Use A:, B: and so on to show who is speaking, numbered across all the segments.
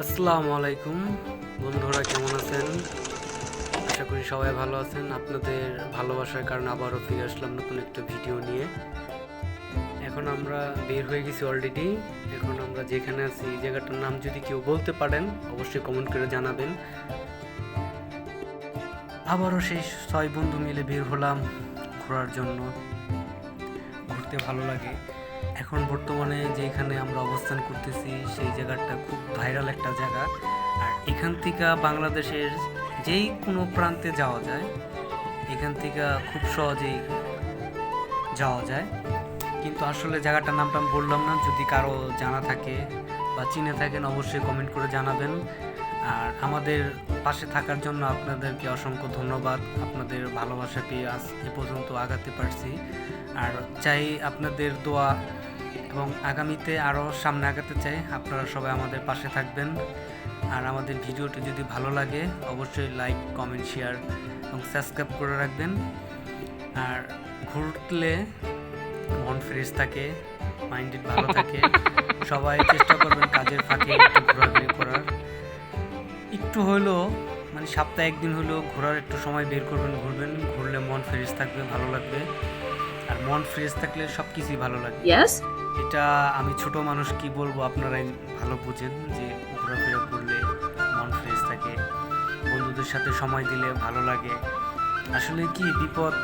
A: আসসালামু আলাইকুম বন্ধুরা, কেমন আছেন? আশা করি সবাই ভালো আছেন। আপনাদের ভালোবাসার কারণে আবারও ফিরে আসলাম নতুন একটা ভিডিও নিয়ে। এখন আমরা বের হয়ে গেছি অলরেডি। এখন আমরা যেখানে আছি এই জায়গাটার নাম যদি কেউ বলতে পারেন অবশ্যই কমেন্ট করে জানাবেন। আবারও সেই 6 বন্ধু মিলে বের হলাম ঘোরার জন্য। ঘুরতে ভালো লাগে। এখন বর্তমানে যেখানে আমরা অবস্থান করতেছি সেই জায়গাটা খুব ভাইরাল একটা জায়গা। আর এখান থেকে বাংলাদেশের যেই কোনো প্রান্তে যাওয়া যায়, এখান থেকে খুব সহজেই যাওয়া যায়। কিন্তু আসলে জায়গাটার নামটা আমি বললাম না, যদি কারো জানা থাকে বা চিনে থাকেন অবশ্যই কমেন্ট করে জানাবেন। আর আমাদের পাশে থাকার জন্য আপনাদেরকে অসংখ্য ধন্যবাদ। আপনাদের ভালোবাসা পেয়ে আজ এ পর্যন্ত আগাতে পারছি। আর চাই আপনাদের দোয়া, এবং আগামীতে আরও সামনে আগাতে চাই। আপনারা সবাই আমাদের পাশে থাকবেন। আর আমাদের ভিডিওটি যদি ভালো লাগে অবশ্যই লাইক, কমেন্ট, শেয়ার এবং সাবস্ক্রাইব করে রাখবেন। আর ঘুরলে মন ফ্রেশ থাকে, মাইন্ডেড ভালো থাকে। সবাই চেষ্টা করবেন কাজের ফাঁকে একটু ঘোরাঘুরি করার, একটু হলেও মানে সপ্তাহে একদিন হলেও ঘোরার একটু সময় বের করবেন, ঘুরবেন। ঘুরলে মন ফ্রেশ থাকবে, ভালো লাগবে। আর মন ফ্রেশ থাকলে সব কিছুই ভালো লাগে। এটা আমি ছোট মানুষ কি বলবো, আপনারাই ভালো বুঝেন যে ঘোরাফেরা করলে মন ফ্রেশ থাকে, বন্ধুদের সাথে সময় দিলে ভালো লাগে। আসলে কি বিপদ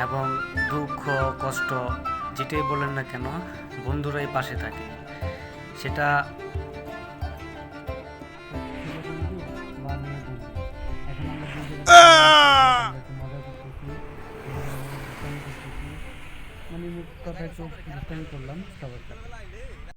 A: এবং দুঃখ কষ্ট যেটাই বলেন না কেন, বন্ধুরাই পাশে থাকে। সেটা মানে মুখ কথা করলাম সবার সাথে।